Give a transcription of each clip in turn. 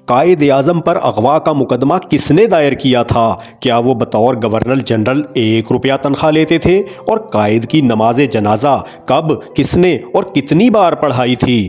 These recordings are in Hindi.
कायद-ए-आज़म पर अगवा का मुकदमा किसने दायर किया था? क्या वो बतौर गवर्नर जनरल 1 रुपया तनख्वाह लेते थे? और कायद की नमाज जनाजा कब, किसने और कितनी बार पढ़ाई थी?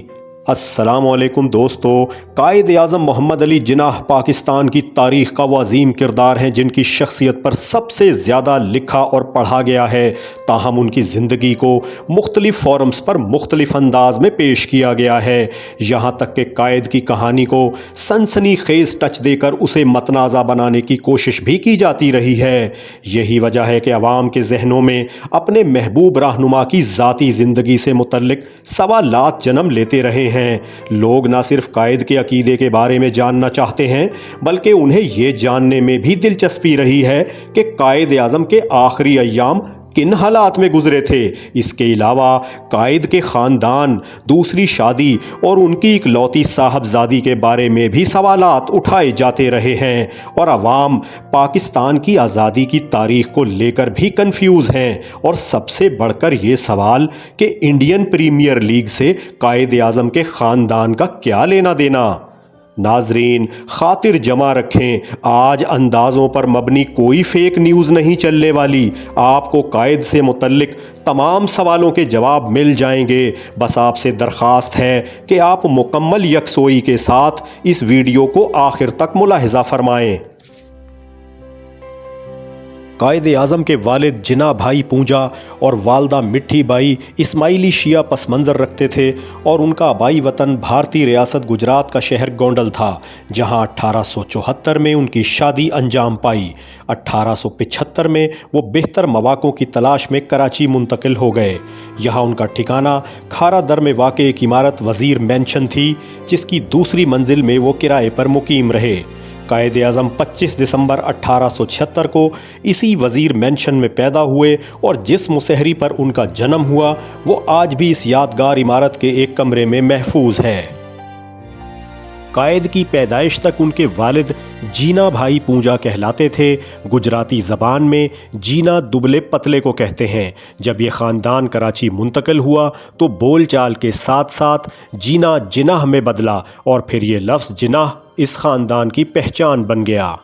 अस्सलामुअलैकुम दोस्तों, कायद-ए-आज़म मोहम्मद अली जिन्नाह पाकिस्तान की तारीख़ का वो अजीम किरदार हैं जिनकी शख्सियत पर सबसे ज़्यादा लिखा और पढ़ा गया है। ताहम उनकी ज़िंदगी को मुख्तलिफ़ फोरम्स पर मुख्तलिफ़ अंदाज में पेश किया गया है। यहाँ तक कि कायद की कहानी को सनसनी खेज़ टच देकर उसे मतनाज़ा बनाने की कोशिश भी की जाती रही है। यही वजह है कि अवाम के जहनों में अपने महबूब रहनुमा की ज़ाती ज़िंदगी से मुतल्लिक सवालात जन्म लेते रहे हैं। लोग न सिर्फ कायद के अकीदे के बारे में जानना चाहते हैं, बल्कि उन्हें ये जानने में भी दिलचस्पी रही है कि कायद-ए-आज़म के आखिरी अय्याम किन हालात में गुजरे थे। इसके अलावा कायद के ख़ानदान, दूसरी शादी और उनकी इकलौती साहबजादी के बारे में भी सवालात उठाए जाते रहे हैं और अवाम पाकिस्तान की आज़ादी की तारीख़ को लेकर भी कंफ्यूज हैं। और सबसे बढ़कर ये सवाल कि इंडियन प्रीमियर लीग से कायद-ए-आज़म के ख़ानदान का क्या लेना देना। नाजरीन, खातिर जमा रखें, आज अंदाज़ों पर मबनी कोई फेक न्यूज़ नहीं चलने वाली। आपको कायद से मुतल्लिक तमाम सवालों के जवाब मिल जाएंगे। बस आपसे दरख्वास्त है कि आप मुकम्मल यकसोई के साथ इस वीडियो को आखिर तक मुलाहिज़ा फरमाएं। कायद-ए-आज़म के वालिद जिन्ना भाई पूंजा और वालदा मिट्ठी बाई इस्माइली शिया पस मंज़र रखते थे और उनका आबाई वतन भारतीय रियासत गुजरात का शहर गोंडल था, जहां 1874 में उनकी शादी अंजाम पाई। 1875 में वो बेहतर मौक़ों की तलाश में कराची मुंतकिल हो गए। यहाँ उनका ठिकाना खारा दर में वाक़े एक इमारत वज़ीर मैंशन थी, जिसकी दूसरी मंजिल में वो किराए पर मुकीम रहे। कायद-ए-आज़म 25 दिसंबर 1876 को इसी वज़ीर मैंशन में पैदा हुए और जिस मुसहरी पर उनका जन्म हुआ वो आज भी इस यादगार इमारत के एक कमरे में महफूज है। कायद की पैदाइश तक उनके वालिद जीना भाई पूंजा कहलाते थे। गुजराती ज़बान में जीना दुबले पतले को कहते हैं। जब ये ख़ानदान कराची मुंतकिल हुआ तो बोलचाल के साथ साथ जीना जिन्नाह में बदला और फिर ये लफ्ज़ जिन्नाह इस ख़ानदान की पहचान बन गया।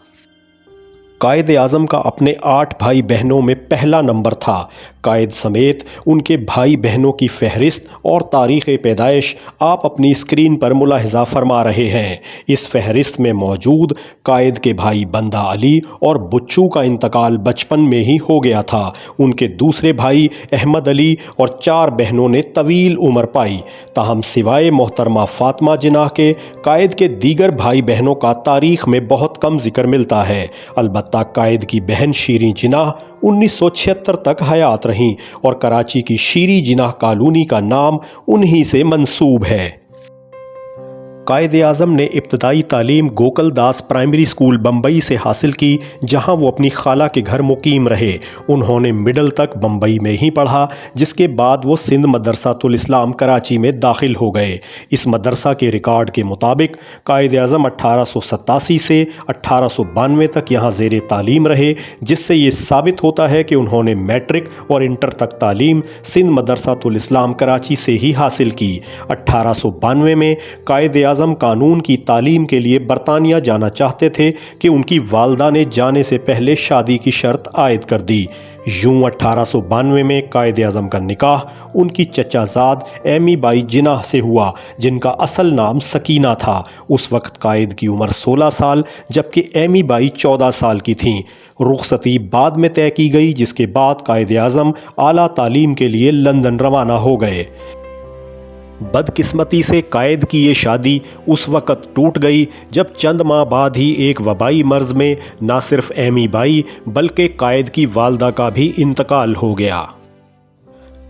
कायद-ए-आज़म का अपने 8 भाई बहनों में पहला नंबर था। कायद समेत उनके भाई बहनों की फहरिस्त और तारीख़ पैदाइश आप अपनी स्क्रीन पर मुलाहिज़ा फरमा रहे हैं। इस फहरिस्त में मौजूद कायद के भाई बंदा अली और बुच्चू का इंतकाल बचपन में ही हो गया था। उनके दूसरे भाई अहमद अली और 4 बहनों ने तवील उम्र पाई। ताहम सिवाय मोहतरमा फ़ातिमा जिन्नाह के कायद के दीगर भाई बहनों का तारीख़ में बहुत कम जिक्र मिलता है। अलबत्ता कायद की बहन शीरी जिन्नाह 1976 तक हयात रहीं और कराची की शीरी जिन्नाह कॉलोनी का नाम उन्हीं से मंसूब है। कायद-ए-आज़म ने इब्तदाई तालीम गोकुल दास प्राइमरी स्कूल बम्बई से हासिल की, जहां वो अपनी खाला के घर मुकीम रहे। उन्होंने मिडल तक बम्बई में ही पढ़ा, जिसके बाद वो सिंध मदरसातुल इस्लाम कराची में दाखिल हो गए। इस मदरसा के रिकॉर्ड के मुताबिक कायद-ए-आज़म 1887 से 1892 तक यहाँ ज़ेर तालीम रहे, जिससे ये साबित होता है कि उन्होंने मैट्रिक और इंटर तक तालीम सिंध मदरसातुल इस्लाम कराची से ही हासिल की। 1892 में कायद-ए-आज़म कानून की तालीम के लिए बरतानिया जाना चाहते थे कि उनकी वालदा ने जाने से पहले शादी की शर्त आयद कर दी। यूं 1892 में कायद-ए-आज़म का निकाह उनकी चचाजाद एमी बाई जिन्नाह से हुआ, जिनका असल नाम सकीना था। उस वक्त कायद की उम्र 16 साल जबकि एमी बाई 14 साल की थीं। रुखसती बाद में तय की गई, जिसके बाद कायद-ए-आज़म आला तालीम के लिए लंदन रवाना हो गए। बदकिस्मती से कायद की ये शादी उस वक़्त टूट गई जब चंद माह बाद ही एक वबाई मर्ज़ में न सिर्फ एमी बाई बल्कि कायद की वालदा का भी इंतकाल हो गया।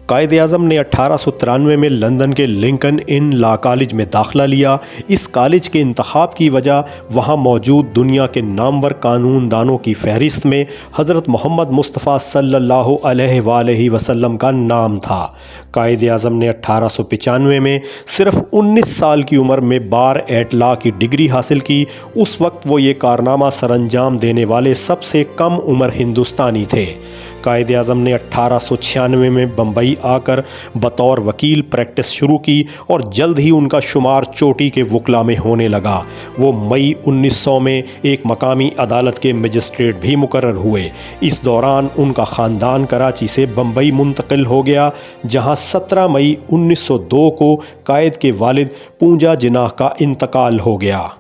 कायद-ए-आज़म ने 1893 में लंदन के लिंकन इन लॉ कॉलेज में दाखिला लिया। इस कॉलेज के इंतखाब की वजह वहाँ मौजूद दुनिया के नामवर कानूनदानों की फहरिस्त में हज़रत मोहम्मद मुस्तफ़ा सल्लल्लाहु अलैहि वसल्लम का नाम था। कायद-ए-आज़म ने 1895 में सिर्फ 19 साल की उम्र में बार एट लॉ की डिग्री हासिल की। उस वक्त वो ये कारनामा सरअंजाम देने वाले सबसे कम उम्र हिंदुस्तानी थे। कायद आज़म ने 1896 में बम्बई आकर बतौर वकील प्रैक्टिस शुरू की और जल्द ही उनका शुमार चोटी के वकला में होने लगा। वो मई 1900 में एक मकामी अदालत के मजिस्ट्रेट भी मुकर्रर हुए। इस दौरान उनका ख़ानदान कराची से बम्बई मुंतकिल हो गया, जहां 17 मई 1902 को कायद के वालिद पूंजा जिनाह का इंतकाल हो गया।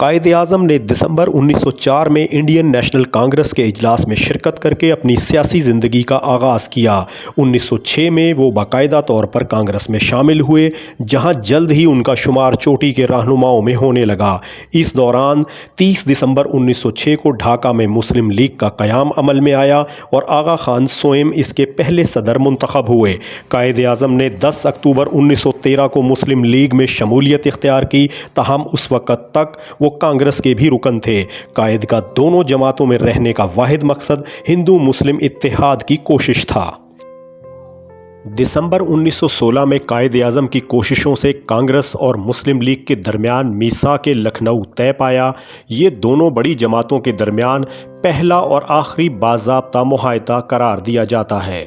कायद आज़म ने दिसंबर 1904 में इंडियन नेशनल कांग्रेस के इजलास में शिरकत करके अपनी सियासी ज़िंदगी का आगाज़ किया। 1906 में वो बाकायदा तौर पर कांग्रेस में शामिल हुए, जहां जल्द ही उनका शुमार चोटी के रहनुमाओं में होने लगा। इस दौरान 30 दिसंबर 1906 को ढाका में मुस्लिम लीग का क़याम अमल में आया और आगा खान स्वयं इसके पहले सदर मुंतखब हुए। कायद आज़म ने 10 अक्टूबर 1913 को मुस्लिम लीग में शमूलियत इख्तियार की, ताहम उस वक़्त तक वो कांग्रेस के भी रुकन थे। कायद का दोनों जमातों में रहने का वाहिद मकसद हिंदू मुस्लिम इत्तेहाद की कोशिश था। दिसंबर 1916 में कायद आज़म की कोशिशों से कांग्रेस और मुस्लिम लीग के दरमियान मीसाक लखनऊ तय पाया। ये दोनों बड़ी जमातों के दरमियान पहला और आखिरी बाज़ाब्ता मुआहदा करार दिया जाता है।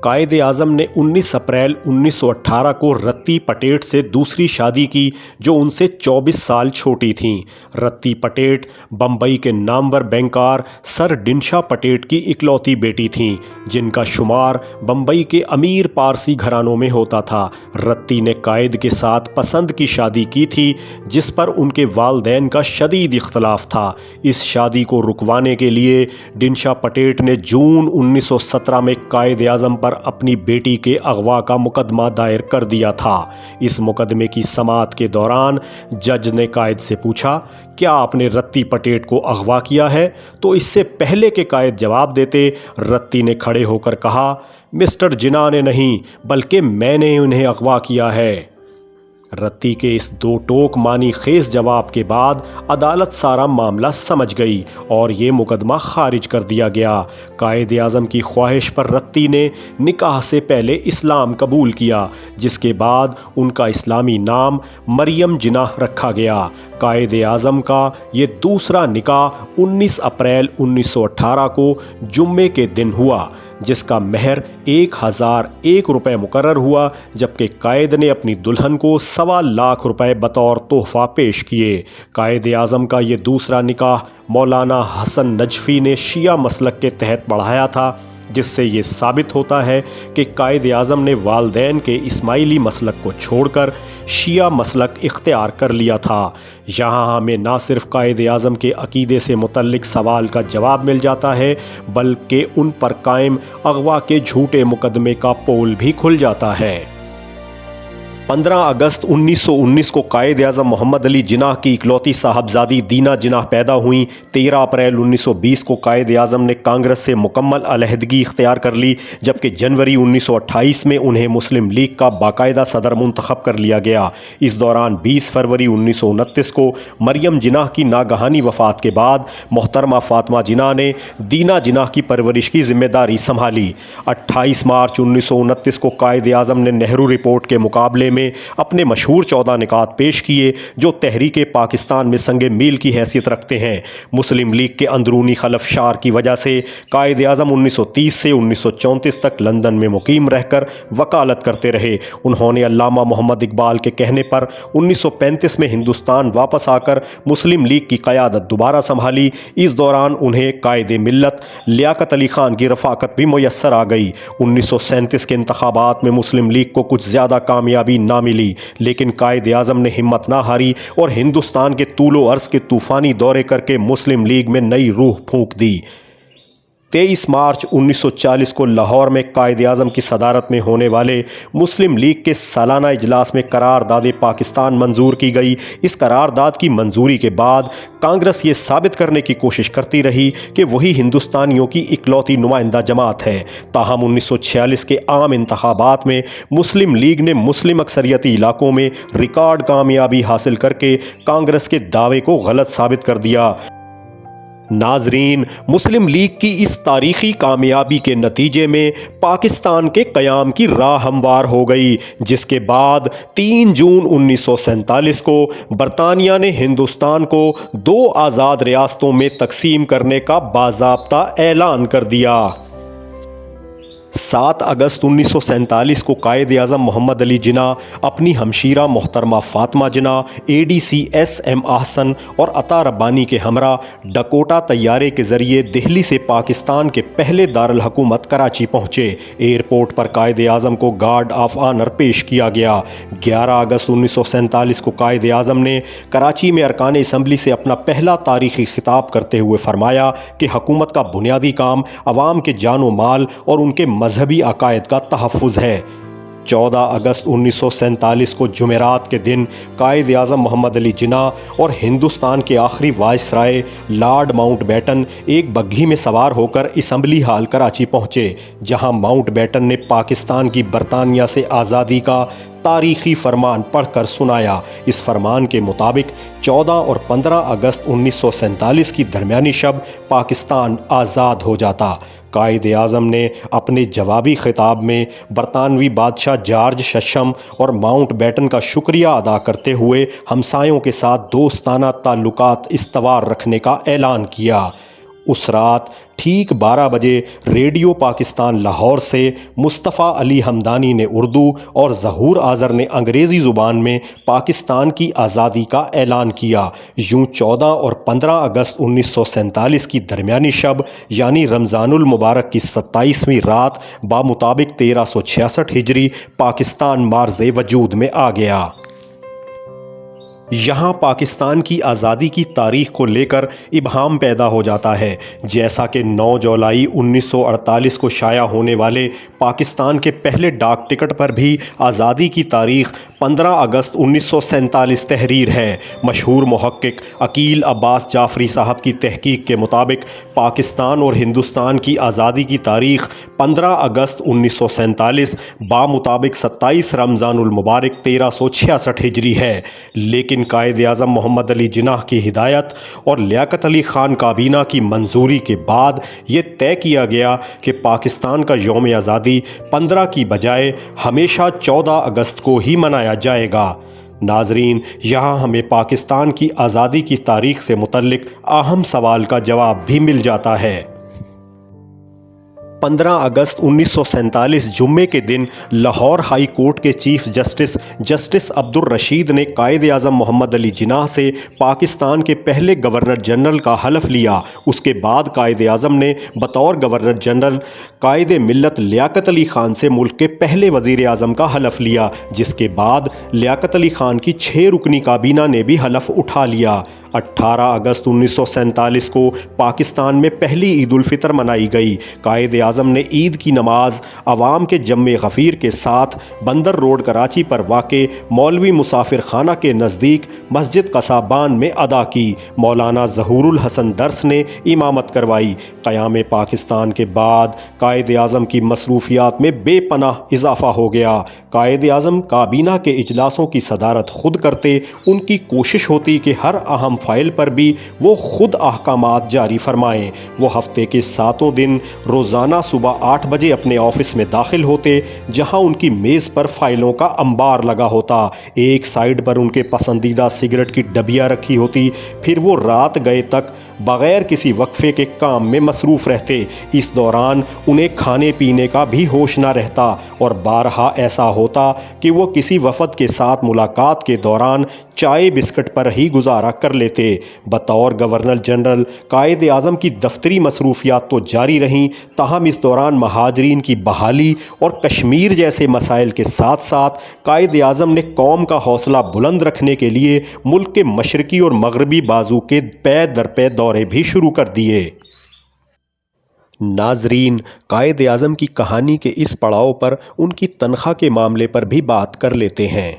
कायद आज़म ने 19 अप्रैल 1918 को रत्ती पटेट से दूसरी शादी की, जो उनसे 24 साल छोटी थीं। रत्ती पटेट बम्बई के नामवर बैंकार सर डिनशा पटेट की इकलौती बेटी थीं, जिनका शुमार बम्बई के अमीर पारसी घरानों में होता था। रत्ती ने कायद के साथ पसंद की शादी की थी, जिस पर उनके वालदैन का शदीद इख्तलाफ था। इस शादी को रुकवाने के लिए डिनशा पटेट ने जून 1917 में कायद आज़म पर अपनी बेटी के अगवा का मुकदमा दायर कर दिया था। इस मुकदमे की समाअत के दौरान जज ने कायद से पूछा, क्या आपने रत्ती पटेट को अगवा किया है? तो इससे पहले के कायद जवाब देते, रत्ती ने खड़े होकर कहा, मिस्टर जिना ने नहीं, बल्कि मैंने उन्हें अगवा किया है। रत्ती के इस दो टोक मानी खेस जवाब के बाद अदालत सारा मामला समझ गई और ये मुकदमा खारिज कर दिया गया। कायद आज़म की ख्वाहिश पर रत्ती ने निकाह से पहले इस्लाम कबूल किया, जिसके बाद उनका इस्लामी नाम मरियम जिनाह रखा गया। कायद आज़म का ये दूसरा निकाह 19 अप्रैल 1918 को जुम्मे के दिन हुआ, जिसका महर 1001 रुपये मुकर्रर हुआ, जबकि कायद ने अपनी दुल्हन को 1.25 लाख रुपए बतौर तोहफ़ा पेश किए। कायद आज़म का ये दूसरा निकाह मौलाना हसन नजफ़ी ने शिया मसलक के तहत बढ़ाया था, जिससे ये साबित होता है कि कायद आज़म ने वालदैन के इस्माइली मसलक को छोड़कर शिया मसलक इख्तियार कर लिया था। यहाँ हमें ना सिर्फ कायद आज़म के अकीदे से मुतल्लिक सवाल का जवाब मिल जाता है, बल्कि उन पर कायम अगवा के झूठे मुकदमे का पोल भी खुल जाता है। 15 अगस्त 1919 को कायद आज़म मोहम्मद अली जिनाह की इकलौती साहबजादी दीना जिनाह पैदा हुई। 13 अप्रैल 1920 को कायद आज़म ने कांग्रेस से मुकम्मल अलहदगी इख्तियार कर ली, जबकि जनवरी 1928 में उन्हें मुस्लिम लीग का बाकायदा सदर मुंतखब कर लिया गया। इस दौरान 20 फरवरी 1929 को मरियम जिनाह की नागहानी वफ़ात के बाद मोहतरमा फ़ातिमा जिनाह ने दीना जिनाह की परवरिश की जिम्मेदारी संभाली। 28 मार्च 1929 को कायद आज़म ने नेहरू रिपोर्ट के मुकाबले में अपने मशहूर 14 निकात पेश किए, जो तहरीक पाकिस्तान में संगे मील की हैसियत रखते हैं। मुस्लिम लीग के अंदरूनी खलफशार की वजह से कायद आज़म 1930 से 1934 तक लंदन में मुकीम रहकर वकालत करते रहे। उन्होंने अल्लामा मोहम्मद इकबाल के कहने पर 1935 में हिंदुस्तान वापस आकर मुस्लिम लीग की क़यादत दोबारा संभाली। इस दौरान उन्हें कायद मिल्लत लियाकत अली खान की रफ़ाकत भी मुयस्सर आ गई। 1937 के इंतखाबात में मुस्लिम लीग को कुछ ज़्यादा कामयाबी ना मिली, लेकिन कायद आज़म ने हिम्मत ना हारी और हिंदुस्तान के तूलो अर्ज़ के तूफ़ानी दौरे करके मुस्लिम लीग में नई रूह फूंक दी। 23 मार्च 1940 को लाहौर में कायद आज़म की सदारत में होने वाले मुस्लिम लीग के सालाना इजलास में करारदाद पाकिस्तान मंजूर की गई। इस करारदाद की मंजूरी के बाद कांग्रेस ये साबित करने की कोशिश करती रही कि वही हिंदुस्तानियों की इकलौती नुमाइंदा जमात है। ताहम 1946 के आम इंतखाबात में मुस्लिम लीग ने मुस्लिम अक्सरियती इलाकों में रिकॉर्ड कामयाबी हासिल करके कांग्रेस के दावे को गलत साबित कर दिया। नाजरीन, मुस्लिम लीग की इस तारीखी कामयाबी के नतीजे में पाकिस्तान के क़याम की राह हमवार हो गई, जिसके बाद 3 जून 1947 को बरतानिया ने हिंदुस्तान को 2 आज़ाद रियासतों में तकसीम करने का बाज़ाब्ता ऐलान कर दिया। 7 अगस्त 1947 को कायद-ए-आज़म मोहम्मद अली जिन्ना अपनी हमशीरा मोहतरमा फ़ातिमा जिन्ना, ADC SM आहसन और अता रब्बानी के हमरा डकोटा तैयारे के ज़रिए दिल्ली से पाकिस्तान के पहले दारुल हुकूमत कराची पहुँचे। एयरपोर्ट पर कायद-ए-आज़म को गार्ड ऑफ ऑनर पेश किया गया। 11 अगस्त 1947 को कायद-ए-आज़म ने कराची में अरकान असम्बली से अपना पहला तारीखी खिताब करते हुए फरमाया कि हुकूमत का बुनियादी काम अवाम के जानो माल और उनके मजहबी अकायद का तहफ़्फ़ुज़ है। 14 अगस्त 1947 को जुमेरात के दिन कायद-ए-आज़म मोहम्मद अली जिन्ना और हिंदुस्तान के आखिरी वाइसराय लॉर्ड माउंटबेटन एक बग्घी में सवार होकर असम्बली हाल कराची पहुँचे, जहाँ माउंटबेटन ने पाकिस्तान की बरतानिया से आज़ादी का तारीखी फरमान पढ़कर सुनाया। इस फरमान के मुताबिक 14 और 15 अगस्त 1947 की दरमियानी शब पाकिस्तान आज़ाद हो जाता। कायद-ए-आज़म ने अपने जवाबी खिताब में बरतानवी बादशाह जॉर्ज शशम और माउंटबेटन का शुक्रिया अदा करते हुए हमसायों के साथ दोस्ताना ताल्लुकात इस्तवार रखने का ऐलान किया। उस रात ठीक 12 बजे रेडियो पाकिस्तान लाहौर से मुस्तफ़ा अली हमदानी ने उर्दू और ज़हूर आज़र ने अंग्रेज़ी ज़ुबान में पाकिस्तान की आज़ादी का ऐलान किया। यूँ 14 और 15 अगस्त 1947 की दरमियानी शब यानी रमज़ानुल मुबारक की 27वीं रात बामुताबिक 1366 हिजरी पाकिस्तान मार्ज़े वजूद में आ गया। यहाँ पाकिस्तान की आज़ादी की तारीख़ को लेकर इबहाम पैदा हो जाता है। जैसा कि 9 जुलाई 1948 को शाया होने वाले पाकिस्तान के पहले डाक टिकट पर भी आज़ादी की तारीख़ 15 अगस्त 1947 तहरीर है। मशहूर मुहक्किक अकील अब्बास जाफ़री साहब की तहकीक के मुताबिक पाकिस्तान और हिंदुस्तान की आज़ादी की तारीख़ 15 अगस्त 1947 बामुताबिक 27 रमज़ानुल मुबारक 1366 हिजरी है। लेकिन कायद-ए-आज़म मोहम्मद अली जिन्ना की हिदायत और लियाकत अली ख़ान काबीना की मंजूरी के बाद ये तय किया गया कि पाकिस्तान का यौम आज़ादी 15 की बजाय हमेशा 14 अगस्त को ही मनाया जाएगा। नाजरीन, यहाँ हमें पाकिस्तान की आज़ादी की तारीख़ से मुतल्लिक अहम सवाल का जवाब भी मिल जाता है। 15 अगस्त 1947 जुम्मे के दिन लाहौर हाई कोर्ट के चीफ जस्टिस अब्दुल रशीद ने कायद-ए-आज़म मोहम्मद अली जिन्ना से पाकिस्तान के पहले गवर्नर जनरल का हलफ लिया। उसके बाद कायद-ए-आज़म ने बतौर गवर्नर जनरल कायद मिल्लत लियाकत अली ख़ान से मुल्क के पहले वज़ीर आज़म का हलफ लिया, जिसके बाद लियाकत अली ख़ान की 6 रुकनी काबीना ने भी हलफ उठा लिया। 18 अगस्त 1947 को पाकिस्तान में पहली ईद उल फितर मनाई गई। कायद-ए-आज़म ने ईद की नमाज अवाम के जम्मे गफ़ीर के साथ बंदर रोड कराची पर वाक़े मौलवी मुसाफिर खाना के नज़दीक मस्जिद कसाबान में अदा की। मौलाना ज़हूरुल हसन दर्स ने इमामत करवाई। क़याम पाकिस्तान के बाद कायद-ए-आज़म की मसरूफियात में बेपनाह इजाफ़ा हो गया। कायद-ए-आज़म काबीना के इजलासों की सदारत खुद करते। उनकी कोशिश होती कि हर अहम फ़ाइल पर भी वो खुद अहकामात जारी फरमाएँ। वो हफ्ते के 7 दिन रोज़ाना सुबह 8 बजे अपने ऑफिस में दाखिल होते, जहां उनकी मेज़ पर फ़ाइलों का अंबार लगा होता। एक साइड पर उनके पसंदीदा सिगरेट की डबियाँ रखी होती। फिर वो रात गए तक बग़ैर किसी वक्फ़े के काम में मसरूफ़ रहते। इस दौरान उन्हें खाने पीने का भी होश ना रहता और बारहा ऐसा होता कि वो किसी वफ़द के साथ मुलाकात के दौरान चाय बिस्किट पर ही गुजारा कर लेते। बतौर गवर्नर जनरल कायद-ए-आज़म की दफ्तरी मसरूफियात तो जारी रहीं, ताहम इस दौरान महाजरीन की बहाली और कश्मीर जैसे मसाइल के साथ साथ कायद-ए-आज़म ने कौम का हौसला बुलंद रखने के लिए मुल्क के मशरक़ी और मगरबी बाजू के पै दर पै दौरे भी शुरू कर दिए। नाजरीन, कायद-ए-आज़म की कहानी के इस पड़ाव पर उनकी तनख्वाह के मामले पर भी बात कर लेते हैं।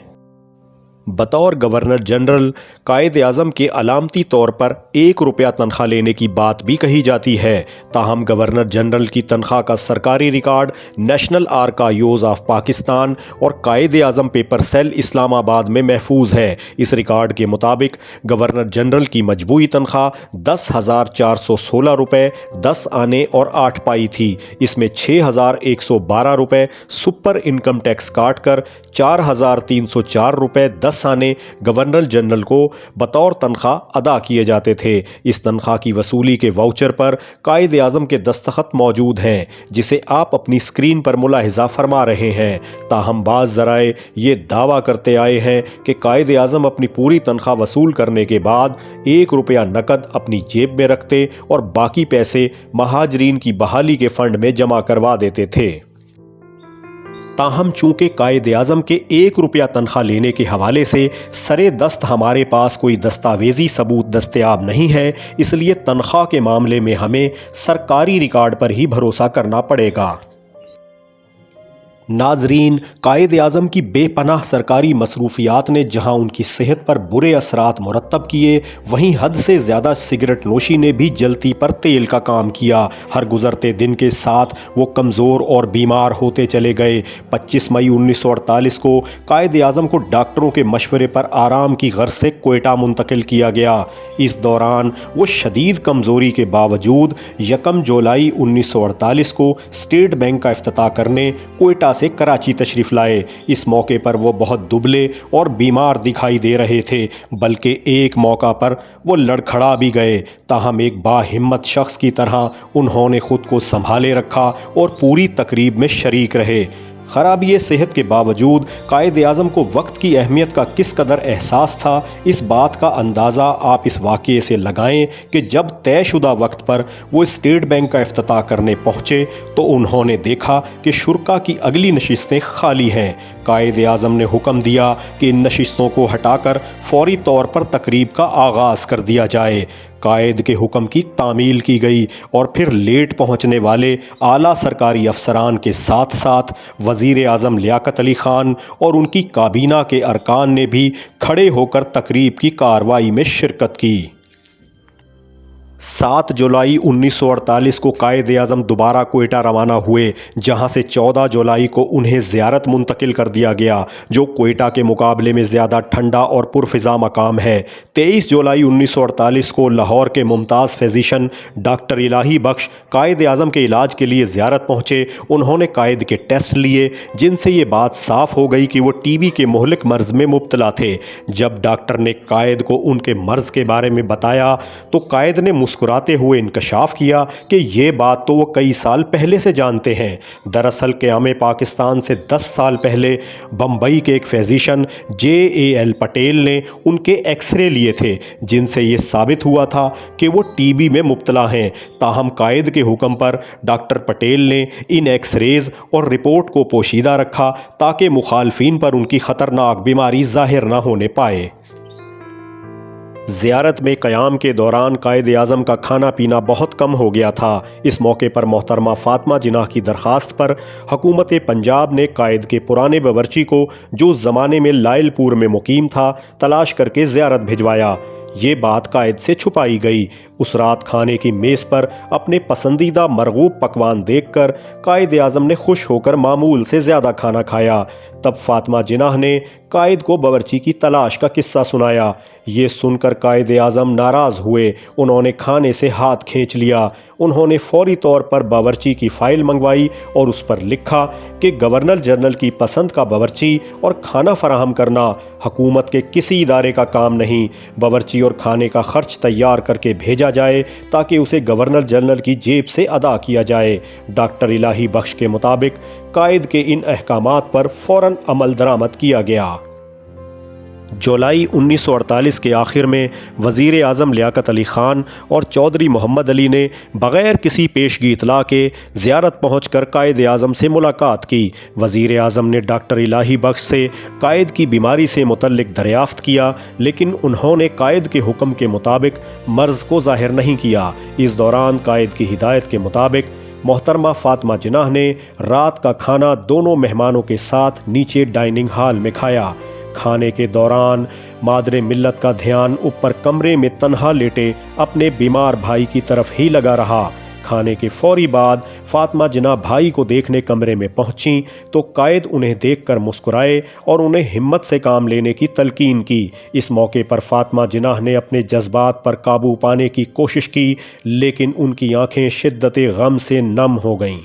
बतौर गवर्नर जनरल कायद-ए-आज़म के अलामती तौर पर 1 रुपया तनख्वाह लेने की बात भी कही जाती है। ताहम गवर्नर जनरल की तनख्वाह का सरकारी record national archives of Pakistan और कायद-ए-आज़म पेपर सेल इस्लामाबाद में महफूज है। इस रिकॉर्ड के मुताबिक गवर्नर जनरल की मजबूरी तनख्वाह 10,416 रुपये 10 आने और 8 पाई थी। इसमें 6,112 रुपये सुपर इनकम टैक्स काट कर 4,304 रुपये 10 आने गवर्नर जनरल को बतौर तनख्वाह अदा किए जाते थे। इस तनख्वाह की वसूली के वाउचर पर कायद-ए-आज़म के दस्तखत मौजूद हैं, जिसे आप अपनी स्क्रीन पर मुलाहिजा फरमा रहे हैं। ताहम बाज़ ज़राए ये दावा करते आए हैं कि कायद-ए-आज़म अपनी पूरी तनख्वाह वसूल करने के बाद 1 रुपया नकद अपनी जेब में रखते और बाकी पैसे महाजरीन की बहाली के फंड में जमा करवा देते थे। ताहम चूंकि कायद-ए-आज़म के 1 रुपया तनख्वाह लेने के हवाले से सरे दस्त हमारे पास कोई दस्तावेजी सबूत दस्तयाब नहीं है, इसलिए तनख्वाह के मामले में हमें सरकारी रिकॉर्ड पर ही भरोसा करना पड़ेगा। नाजरीन, कायद-ए-आज़म की बेपनाह सरकारी मसरूफियात ने जहां उनकी सेहत पर बुरे असरात मुरतब किए, वहीं हद से ज़्यादा सिगरेट नोशी ने भी जलती पर तेल का काम किया। हर गुजरते दिन के साथ वो कमज़ोर और बीमार होते चले गए। 25 मई 1948 को कायद-ए-आज़म को डॉक्टरों के मशवरे पर आराम की गर्ज से कोयटा मुंतकिल किया गया। इस दौरान वो शदीद कमज़ोरी के बावजूद 1 जुलाई 1948 को स्टेट बैंक का इफ्तिताह करने कोयटा से कराची तशरीफ़ लाए। इस मौके पर वो बहुत दुबले और बीमार दिखाई दे रहे थे, बल्कि एक मौका पर वो लड़खड़ा भी गए। ताहम एक बाहिम्मत शख्स की तरह उन्होंने ख़ुद को संभाले रखा और पूरी तकरीब में शरीक रहे। ख़राबी सेहत के बावजूद कायद-ए-आज़म को वक्त की अहमियत का किस कदर एहसास था, इस बात का अंदाज़ा आप इस वाक़ये से लगाएं कि जब तयशुदा वक्त पर वो स्टेट बैंक का इफ्तिताह करने पहुँचे तो उन्होंने देखा कि शुरा की अगली नशिस्तें खाली हैं। कायद-ए-आज़म ने हुक्म दिया कि इन नशिस्तों को हटाकर फ़ौरी तौर पर तकरीब का आगाज़ कर दिया जाए। कायद के हुक्म की तामील की गई और फिर लेट पहुंचने वाले आला सरकारी अफसरान के साथ साथ वज़ीर आज़म लियाकत अली ख़ान और उनकी काबीना के अरकान ने भी खड़े होकर तकरीब की कार्रवाई में शिरकत की। 7 जुलाई 1948 को कायद-ए-आज़म दोबारा कोयटा रवाना हुए, जहां से 14 जुलाई को उन्हें ज़ियारत मुंतकिल कर दिया गया, जो कोयटा के मुकाबले में ज़्यादा ठंडा और पुरफ़िज़ा मकाम है। 23 जुलाई 1948 को लाहौर के मुमताज़ फ़िज़िशन डॉक्टर इलाही बख्श कायद-ए-आज़म के इलाज के लिए ज़ियारत पहुँचे। उन्होंने कायद के टेस्ट लिए, जिनसे ये बात साफ़ हो गई कि वो टीबी के मुहलिक मर्ज़ में मुब्तला थे। जब डॉक्टर ने कायद को उनके मर्ज़ के बारे में बताया तो कायद ने मुस्कुराते हुए इंकशाफ किया कि ये बात तो वो कई साल पहले से जानते हैं। दरअसल क़याम पाकिस्तान से 10 साल पहले बम्बई के एक फिज़िशन JAL पटेल ने उनके एक्सरे लिए थे, जिनसे ये साबित हुआ था कि वो टीबी में मुब्तला हैं। ताहम कायद के हुक्म पर डॉक्टर पटेल ने इन एक्सरेज और रिपोर्ट को पोशीदा रखा ताकि मुखालफीन पर उनकी ख़तरनाक बीमारी ज़ाहिर न होने पाए। ज़ियारत में क़याम के दौरान कायद-ए-आज़म का खाना पीना बहुत कम हो गया था। इस मौके पर मोहतरमा फ़ातिमा जिन्नाह की दरख्वास्त पर हुकूमत पंजाब ने कायद के पुराने बावर्ची को, जो ज़माने में लायलपुर में मुकीम था, तलाश करके ज़ियारत भिजवाया। ये बात कायद से छुपाई गई। उस रात खाने की मेज़ पर अपने पसंदीदा मरगूब पकवान देखकर कायद-ए-आज़म ने खुश होकर मामूल से ज़्यादा खाना खाया। तब फ़ातिमा जिन्नाह ने कायद को बावर्ची की तलाश का किस्सा सुनाया। ये सुनकर कायद-ए-आज़म नाराज़ हुए। उन्होंने खाने से हाथ खींच लिया। उन्होंने फ़ौरी तौर पर बावर्ची की फ़ाइल मंगवाई और उस पर लिखा कि गवर्नर जनरल की पसंद का बावर्ची और खाना फराहम करना हुकूमत के किसी इदारे का काम नहीं। बावर्ची और खाने का खर्च तैयार करके भेजा जाए ताकि उसे गवर्नर जनरल की जेब से अदा किया जाए। डॉक्टर इलाही बख्श के मुताबिक कायद के इन अहकामात पर फ़ौरन अमल दरामद किया गया। जुलाई 1948 के आखिर में वज़ीर आज़म लियाकत अली ख़ान और चौधरी मोहम्मद अली ने बग़ैर किसी पेशगी इतला के ज़ियारत पहुँचकर कायद-ए-आज़म से मुलाकात की। वज़ीर आज़म ने डॉक्टर इलाही बख्श से कायद की बीमारी से मुतल्लिक़ दरियाफ़्त किया, लेकिन उन्होंने कायद के हुक्म के मुताबिक मर्ज़ को ज़ाहिर नहीं किया। इस दौरान कायद की हिदायत के मुताबिक मोहतरमा फ़ातिमा जिन्नाह ने रात का खाना दोनों मेहमानों के साथ नीचे डाइनिंग हॉल में खाया। खाने के दौरान मादरे मिल्लत का ध्यान ऊपर कमरे में तन्हा लेटे अपने बीमार भाई की तरफ ही लगा रहा। खाने के फौरी बाद फातिमा जिन्ना भाई को देखने कमरे में पहुंची तो कायद उन्हें देखकर मुस्कुराए और उन्हें हिम्मत से काम लेने की तलकीन की। इस मौके पर फातिमा जिन्ना ने अपने जज्बात पर काबू पाने की कोशिश की, लेकिन उनकी आंखें शिद्दत गम से नम हो गईं।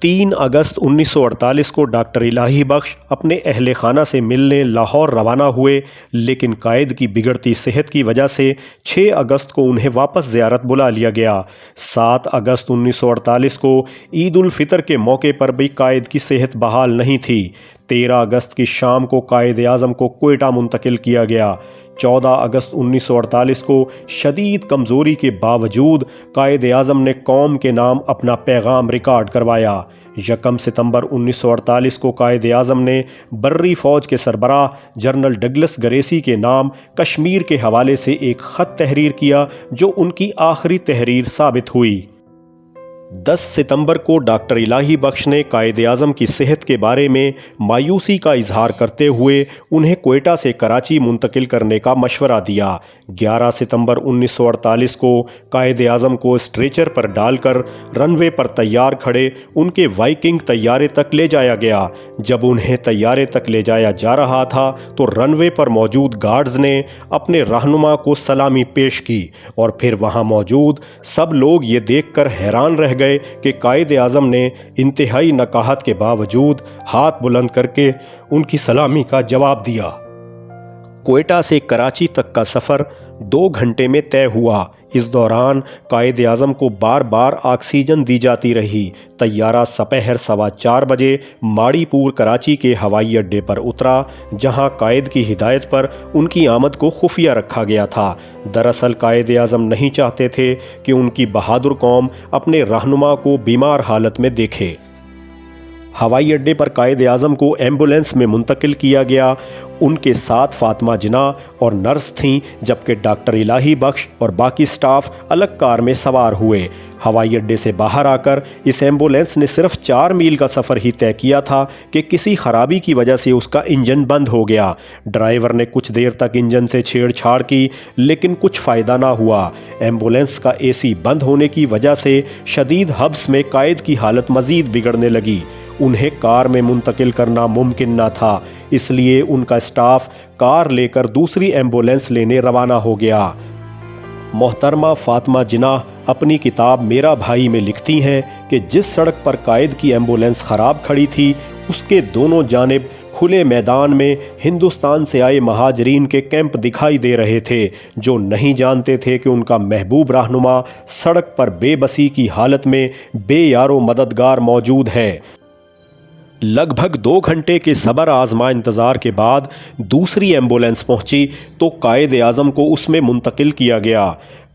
3 अगस्त 1948 को डॉक्टर इलाही बख्श अपने अहले खाना से मिलने लाहौर रवाना हुए, लेकिन कायद की बिगड़ती सेहत की वजह से 6 अगस्त को उन्हें वापस ज़ियारत बुला लिया गया। 7 अगस्त 1948 को ईद उल फितर के मौके पर भी कायद की सेहत बहाल नहीं थी। 13 अगस्त की शाम को कायद आज़म को क्वेटा मुंतकिल किया गया। 14 अगस्त 1948 को शदीद कमज़ोरी के बावजूद कायद आज़म ने कौम के नाम अपना पैगाम रिकॉर्ड करवाया। 1 सितंबर 1948 को कायद आज़म ने बर्री फ़ौज के सरबराह जनरल डगलस गरेसी के नाम कश्मीर के हवाले से एक ख़त तहरीर किया, जो उनकी आखिरी तहरीर साबित हुई। 10 सितंबर को डॉक्टर इलाही बख्श ने कायद आज़म की सेहत के बारे में मायूसी का इजहार करते हुए उन्हें क्वेटा से कराची मुंतकिल करने का मशवरा दिया। 11 सितंबर 1948 को कायद आज़म को स्ट्रेचर पर डालकर रनवे पर तैयार खड़े उनके वाइकिंग तैयारे तक ले जाया गया। जब उन्हें तैयारे तक ले जाया जा रहा था तो रनवे पर मौजूद गार्ड्स ने अपने रहनुमा को सलामी पेश की और फिर वहाँ मौजूद सब लोग ये देखकर हैरान रह गए कि कायद आज़म ने इंतहाई नकाहत के बावजूद हाथ बुलंद करके उनकी सलामी का जवाब दिया। क्वेटा से कराची तक का सफ़र 2 घंटे में तय हुआ। इस दौरान कायद आज़म को बार बार ऑक्सीजन दी जाती रही। तैयारा सपहर 4:15 बजे माड़ीपुर कराची के हवाई अड्डे पर उतरा, जहां कायद की हिदायत पर उनकी आमद को खुफिया रखा गया था। दरअसल कायद आज़म नहीं चाहते थे कि उनकी बहादुर कौम अपने रहनुमा को बीमार हालत में देखे। हवाई अड्डे पर कायद आज़म को एम्बुलेंस में मुंतकिल किया गया। उनके साथ फातिमा जिन्ना और नर्स थीं, जबकि डॉक्टर इलाही बख्श और बाकी स्टाफ अलग कार में सवार हुए। हवाई अड्डे से बाहर आकर इस एम्बुलेंस ने सिर्फ 4 मील का सफ़र ही तय किया था कि किसी ख़राबी की वजह से उसका इंजन बंद हो गया। ड्राइवर ने कुछ देर तक इंजन से छेड़छाड़ की, लेकिन कुछ फ़ायदा ना हुआ। एम्बुलेंस का एसी बंद होने की वजह से शदीद हब्स में कायद की हालत मज़ीद बिगड़ने लगी। उन्हें कार में मुंतकिल करना मुमकिन ना था, इसलिए उनका स्टाफ कार लेकर दूसरी एम्बुलेंस लेने रवाना हो गया। मोहतरमा फातिमा जिन्ना अपनी किताब मेरा भाई में लिखती हैं कि जिस सड़क पर कायद की एम्बुलेंस ख़राब खड़ी थी, उसके दोनों जानिब खुले मैदान में हिंदुस्तान से आए महाजरीन के कैंप दिखाई दे रहे थे, जो नहीं जानते थे कि उनका महबूब रहनुमा सड़क पर बेबसी की हालत में बेयारो मददगार मौजूद है। लगभग 2 घंटे के सब्र आजमा इंतज़ार के बाद दूसरी एम्बुलेंस पहुंची तो कायद आज़म को उसमें मुंतकिल किया गया।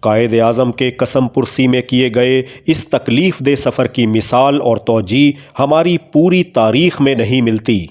कायद आज़म के कसम पुरसी में किए गए इस तकलीफ़ दे सफ़र की मिसाल और तौजी हमारी पूरी तारीख़ में नहीं मिलती।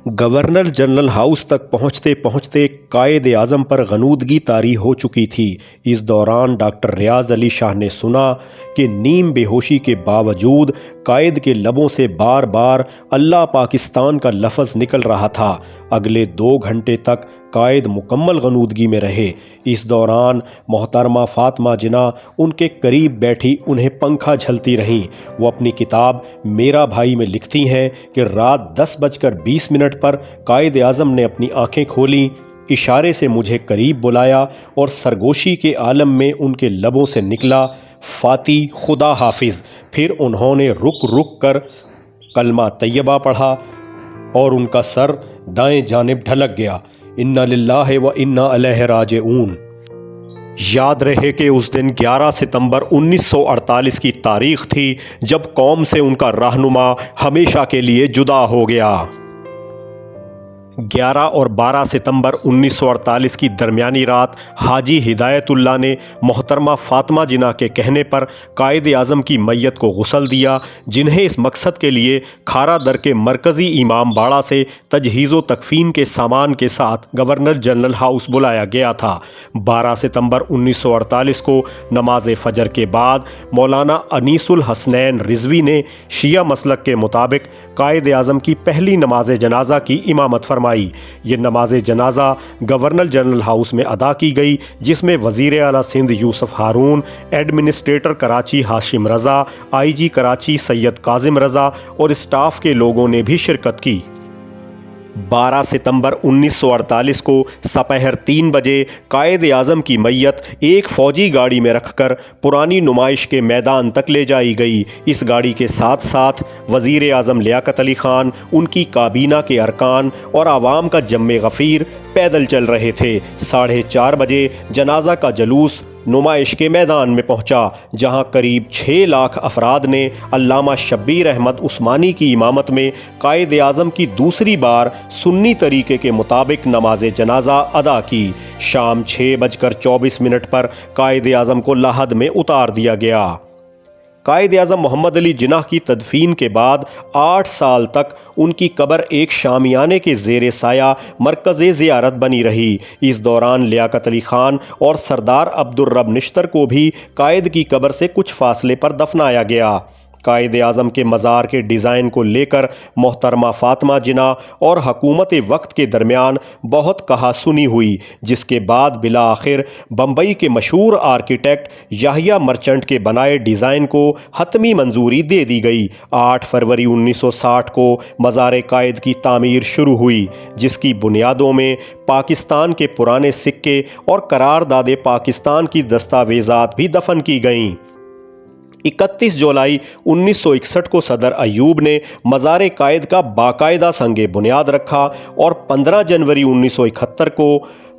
गवर्नर जनरल हाउस तक पहुँचते पहुँचते कायद आज़म पर गनूदगी तारी हो चुकी थी। इस दौरान डॉक्टर रियाज अली शाह ने सुना कि नीम बेहोशी के बावजूद कायद के लबों से बार बार अल्लाह पाकिस्तान का लफ्ज़ निकल रहा था। अगले 2 घंटे तक कायद मुकम्मल गनूदगी में रहे। इस दौरान मोहतरमा फातिमा जिन्ना उनके करीब बैठी उन्हें पंखा झलती रहीं। वो अपनी किताब मेरा भाई में लिखती हैं कि रात 10:20 पर कायद आज़म ने अपनी आंखें खोलीं, इशारे से मुझे करीब बुलाया और सरगोशी के आलम में उनके लबों से निकला फ़ाती खुदा हाफिज़। फिर उन्होंने रुक रुक कर कलमा तैयबा पढ़ा और उनका सर दाएं जानिब ढलक गया। इन्ना लिल्लाहि व इन्ना अलैहि राजिऊन। याद रहे कि उस दिन 11 सितंबर 1948 की तारीख थी, जब कौम से उनका रहनुमा हमेशा के लिए जुदा हो गया। 11 और 12 सितंबर 1948 की दरमियानी रात हाजी हिदायतुल्लाह ने मोहतरमा फ़ातिमा जिन्ना के कहने पर कायद आज़म की मैयत को गुस्ल दिया, जिन्हें इस मकसद के लिए खारा दर के मरकज़ी इमाम बाड़ा से तजहीज़ तकफ़ीन के सामान के साथ गवर्नर जनरल हाउस बुलाया गया था। 12 सितंबर 1948 को नमाज फ़जर के बाद मौलाना अनीसुल हसनैन रिजवी ने शिया मसलक के मुताबिक कायद आज़म की पहली नमाज जनाजा की इमामत फरमाई। ये नमाज जनाजा गवर्नर जनरल हाउस में अदा की गई, जिसमें वज़ीर आला सिंध यूसुफ हारून, एडमिनिस्ट्रेटर कराची हाशिम रज़ा, IG कराची सैयद काजिम रज़ा और स्टाफ के लोगों ने भी शिरकत की। 12 सितंबर 1948 को सपहर 3 बजे कायद आज़म की मैयत एक फ़ौजी गाड़ी में रखकर पुरानी नुमाइश के मैदान तक ले जाई गई। इस गाड़ी के साथ साथ वज़ीर आज़म लियाकत अली ख़ान, उनकी काबीना के अरकान और आवाम का जम्मे गफ़ीर पैदल चल रहे थे। 4:30 बजे जनाजा का जलूस नुमाइश के मैदान में पहुंचा, जहां करीब 6 लाख अफराद ने अल्लामा शब्बीर अहमद उस्मानी की इमामत में कायद आज़म की दूसरी बार सुन्नी तरीके के मुताबिक नमाज जनाजा अदा की। शाम 6:24 पर कायद आज़म को लाहद में उतार दिया गया। कायद आज़म मोहम्मद अली जिन्ना की तदफीन के बाद 8 साल तक उनकी कब्र एक शामियाने के ज़ेर साया मरकज़ ज़ियारत बनी रही। इस दौरान लियाकत अली ख़ान और सरदार अब्दुर्रब निश्तर को भी कायद की कब्र से कुछ फासले पर दफनाया गया। कायद आज़म के मज़ार के डिज़ाइन को लेकर मोहतरमा फ़ातिमा जिन्ना और हुकूमत वक्त के दरमियान बहुत कहा सुनी हुई, जिसके बाद बिला आखिर बम्बई के मशहूर आर्किटेक्ट याहिया मर्चेंट के बनाए डिज़ाइन को हतमी मंजूरी दे दी गई। 8 फरवरी 1960 को मज़ार कायद की तामीर शुरू हुई, जिसकी बुनियादों में पाकिस्तान के पुराने सिक्के और करारदाद पाकिस्तान की दस्तावेज़ात भी दफन की गईं। 31 जुलाई 1961 को सदर अयूब ने मज़ार कायद का बाकायदा संगे बुनियाद रखा और 15 जनवरी 1971 को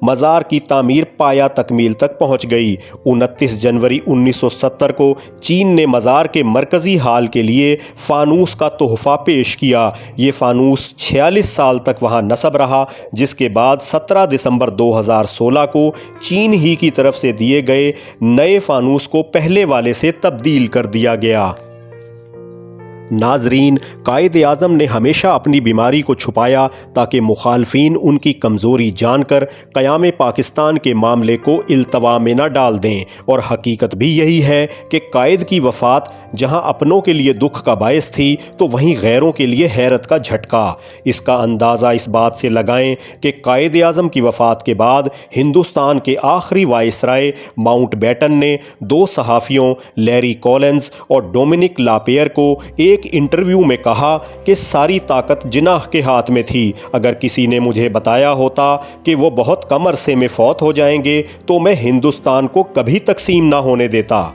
मज़ार की तामीर पाया तकमील तक पहुंच गई। 29 जनवरी 1970 को चीन ने मज़ार के मरकज़ी हाल के लिए फ़ानूस का तोहफ़ा पेश किया। ये फ़ानूस 46 साल तक वहां नस्ब रहा, जिसके बाद 17 दिसंबर 2016 को चीन ही की तरफ से दिए गए नए फ़ानूस को पहले वाले से तब्दील कर दिया गया। नाजरीन, कायद आज़म ने हमेशा अपनी बीमारी को छुपाया ताकि मुखालफीन उनकी कमज़ोरी जानकर क़याम पाकिस्तान के मामले को इल्तवा में न डाल दें। और हकीकत भी यही है कि कायद की वफ़ात जहां अपनों के लिए दुख का बायस थी, तो वहीं गैरों के लिए हैरत का झटका। इसका अंदाज़ा इस बात से लगाएं कि कायद आज़म की वफ़ात के बाद हिंदुस्तान के आखिरी वाइसराय माउंटबेटन ने 2 सहाफ़ियों लैरी कॉलिंस और डोमिनिक लापेयर को एक इंटरव्यू में कहा कि सारी ताकत जिन्ना के हाथ में थी। अगर किसी ने मुझे बताया होता कि वो बहुत कम अरसे में फौत हो जाएंगे, तो मैं हिंदुस्तान को कभी तकसीम ना होने देता।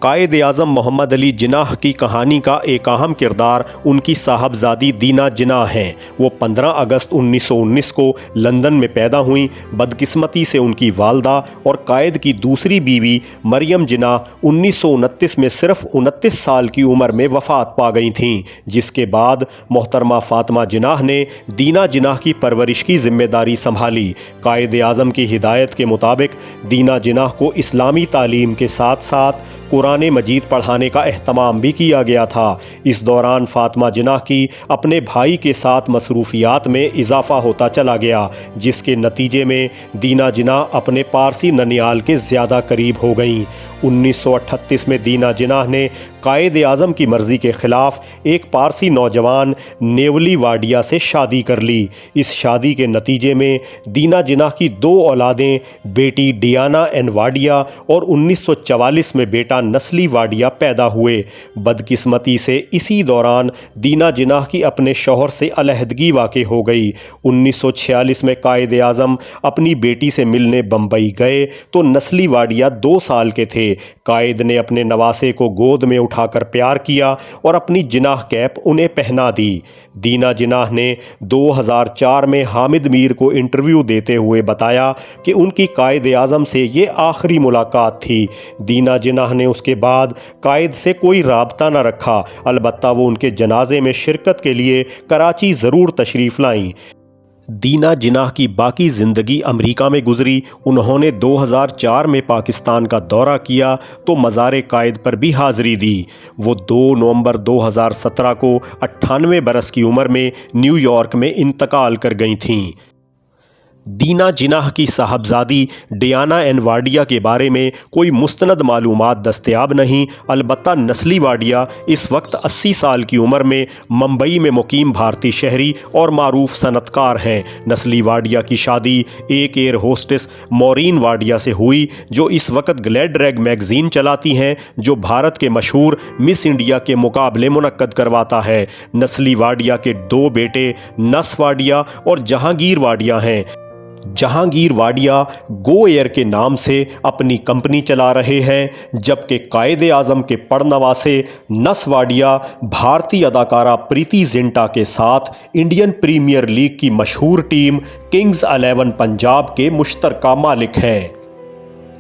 कायद आज़म मोहम्मद अली जिन्ना की कहानी का एक अहम किरदार उनकी साहबजादी दीना जिन्ना हैं। वो 15 अगस्त 1919 को लंदन में पैदा हुई। बदकिस्मती से उनकी वालदा और कायद की दूसरी बीवी मरियम जिन्ना 1929 में सिर्फ 29 साल की उम्र में वफ़ात पा गई थीं, जिसके बाद मोहतरमा फ़ातिमा जिन्ना ने दीना जिन्ना की परवरिश की जिम्मेदारी संभाली। कायद आज़म की हिदायत के मुताबिक दीना जिन्ना को इस्लामी तालीम के साथ साथ कुरान मजीद पढ़ाने का एहतमाम भी किया गया था। इस दौरान फ़ातिमा जिन्ना की अपने भाई के साथ मसरूफियात में इजाफ़ा होता चला गया, जिसके नतीजे में दीना जिन्ना अपने पारसी ननियाल के ज़्यादा करीब हो गईं। 1938 में दीना जिन्ना ने कायद आज़म की मर्ज़ी के ख़िलाफ़ एक पारसी नौजवान नेवली वाडिया से शादी कर ली। इस शादी के नतीजे में दीना जिन्ना की 2 औलादें, बेटी डियाना एन वाडिया और 1944 में बेटा नस्ली वाडिया पैदा हुए। बदकिस्मती से इसी दौरान दीना जिन्ना की अपने शौहर से अलहदगी वाक़ हो गई। 1946 में कायद आज़म अपनी बेटी से मिलने बम्बई गए तो नस्ली वाडिया 2 साल के थे। कायद ने अपने नवासे को गोद में उठाकर प्यार किया और अपनी जिनाह कैप उन्हें पहना दी। दीना जिनाह ने 2004 में हामिद मीर को इंटरव्यू देते हुए बताया कि उनकी कायद आज़म से ये आखिरी मुलाकात थी। दीना जिनाह ने उसके बाद कायद से कोई राबता न रखा, अलबत्ता वो उनके जनाजे में शिरकत के लिए कराची ज़रूर तशरीफ़ लाईं। दीना जिनाह की बाकी ज़िंदगी अमेरिका में गुजरी। उन्होंने 2004 में पाकिस्तान का दौरा किया तो मज़ार कायद पर भी हाज़िरी दी। वो 2 नवंबर 2017 को 98 बरस की उम्र में न्यूयॉर्क में इंतकाल कर गई थीं। दीना जिनाह की साहबजादी डियाना एन वाडिया के बारे में कोई मुस्तनद मालूमात दस्तयाब नहीं, अलबत्ता नस्ली वाडिया इस वक्त 80 साल की उम्र में मुंबई में मुकीम भारतीय शहरी और मारूफ सनतकार हैं। नस्ली वाडिया की शादी एक एयर होस्टेस मौरीन वाडिया से हुई, जो इस वक्त ग्लैड रैग मैगज़ीन चलाती हैं, जो भारत के मशहूर मिस इंडिया के मुकाबले मुनक्कद करवाता है। नस्ली वाडिया के 2 बेटे नस वाडिया और जहांगीर वाडिया हैं। जहांगीर वाडिया गो एयर के नाम से अपनी कंपनी चला रहे हैं, जबकि कायद आज़म के पड़नवासे नस वाडिया भारतीय अदाकारा प्रीति जिंटा के साथ इंडियन प्रीमियर लीग की मशहूर टीम किंग्स 11 पंजाब के मुश्तरका मालिक हैं।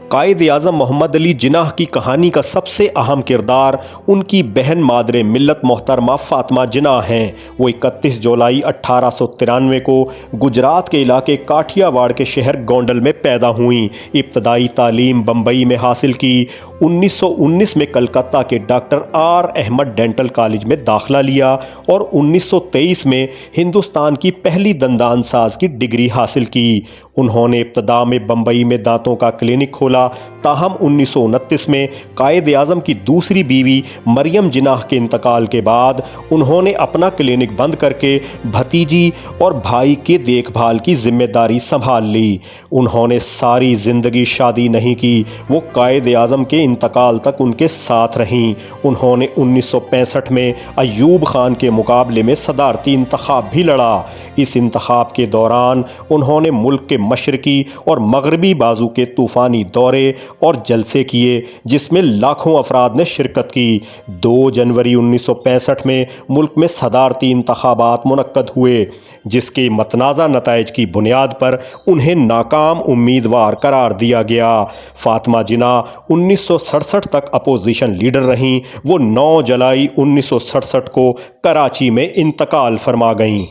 कायद आज़म मोहम्मद अली जिनाह की कहानी का सबसे अहम किरदार उनकी बहन मादरे मिल्लत मोहतरमा फ़ातिमा जिनाह हैं। वो 31 जुलाई 1893 को गुजरात के इलाके काठियावाड़ के शहर गोंडल में पैदा हुईं। इब्तदाई तालीम बम्बई में हासिल की। 1919 में कलकत्ता के doctor R Ahmed dental college में दाखिला लिया और 1923 में हिंदुस्तान की पहली दंदान साज की डिग्री हासिल की। उन्होंने इब्तदा में बम्बई में दांतों का क्लिनिक खोला, ताहम 1929 में कायद आज़म की दूसरी बीवी मरियम जिनाह के इंतकाल के बाद उन्होंने अपना क्लिनिक बंद करके भतीजी और भाई के देखभाल की जिम्मेदारी संभाल ली। उन्होंने सारी ज़िंदगी शादी नहीं की। वो कायद आज़म के इंतकाल तक उनके साथ रहीं। उन्होंने 1965 में अयूब खान के मुकाबले में सदारती इंतखाब भी लड़ा। इस इंतखाब के दौरान उन्होंने मुल्क के मशरकी और मगरबी बाजू के तूफ़ानी दौरे और जलसे किए, जिसमें लाखों अफराद ने शिरकत की। 2 जनवरी 1965 में मुल्क में सदारती इंतखाबात मुनक्कद हुए, जिसके मतनाज़ा नताइज की बुनियाद पर उन्हें नाकाम उम्मीदवार करार दिया गया। फ़ातिमा जिनाह 1967 तक अपोजिशन लीडर रहीं। वो 9 जुलाई 1967 को कराची में इंतकाल फरमा गईं।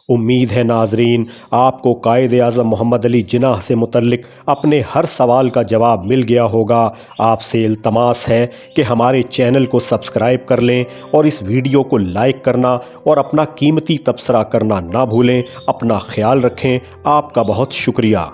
उम्मीद है नाजरीन आपको कायद आज़म मोहम्मद अली जिनाह से मुतल्लिक अपने हर सवाल का जवाब मिल गया होगा। आपसे इल्तमास है कि हमारे चैनल को सब्सक्राइब कर लें और इस वीडियो को लाइक करना और अपना कीमती तबसरा करना ना भूलें। अपना ख्याल रखें। आपका बहुत शुक्रिया।